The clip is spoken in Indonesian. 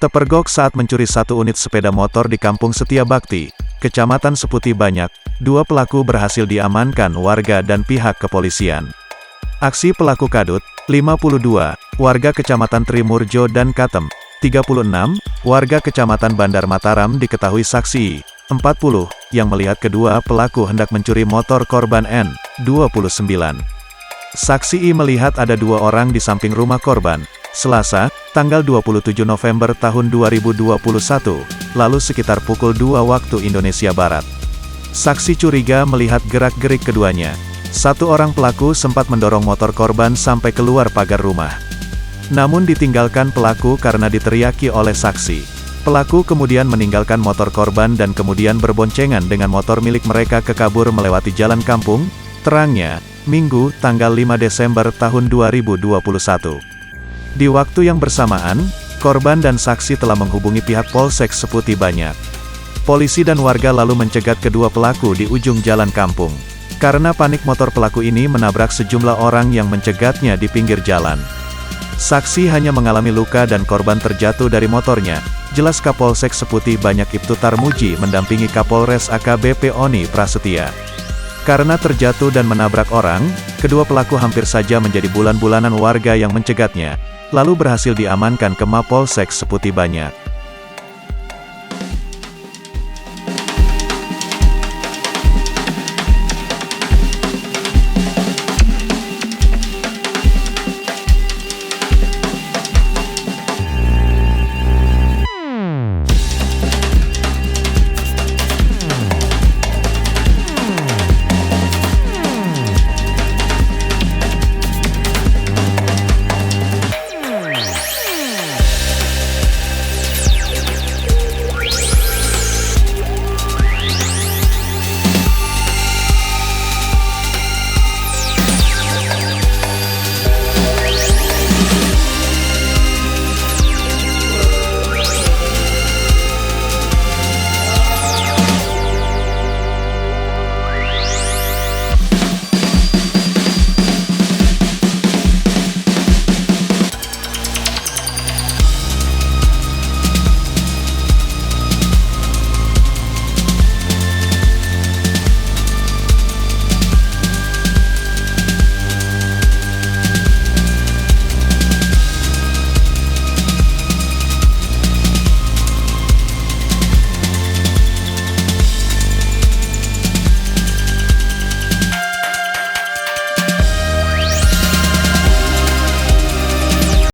Terpergok saat mencuri satu unit sepeda motor di Kampung Setia Bakti, Kecamatan Seputi Banyak. Dua pelaku berhasil diamankan warga dan pihak kepolisian. Aksi pelaku kadut, 52, warga Kecamatan Trimurjo dan Katem, 36, warga Kecamatan Bandar Mataram diketahui saksi, 40, yang melihat kedua pelaku hendak mencuri motor korban N, 29. Saksi I melihat ada dua orang di samping rumah korban, Selasa, tanggal 27 November tahun 2021, lalu sekitar pukul 2 waktu Indonesia Barat. Saksi curiga melihat gerak-gerik keduanya. Satu orang pelaku sempat mendorong motor korban sampai keluar pagar rumah. Namun ditinggalkan pelaku karena diteriaki oleh saksi. Pelaku kemudian meninggalkan motor korban dan kemudian berboncengan dengan motor milik mereka ke kabur melewati jalan kampung, terangnya, Minggu, tanggal 5 Desember tahun 2021. Di waktu yang bersamaan, korban dan saksi telah menghubungi pihak Polsek Seputi Banyak. Polisi dan warga lalu mencegat kedua pelaku di ujung jalan kampung. Karena panik motor pelaku ini menabrak sejumlah orang yang mencegatnya di pinggir jalan. Saksi hanya mengalami luka dan korban terjatuh dari motornya, jelas Kapolsek Seputi Banyak Ibtu Tarmuji mendampingi Kapolres AKBP Oni Prasetya. Karena terjatuh dan menabrak orang, kedua pelaku hampir saja menjadi bulan-bulanan warga yang mencegatnya, lalu berhasil diamankan ke Mapolsek Seputi Banyak.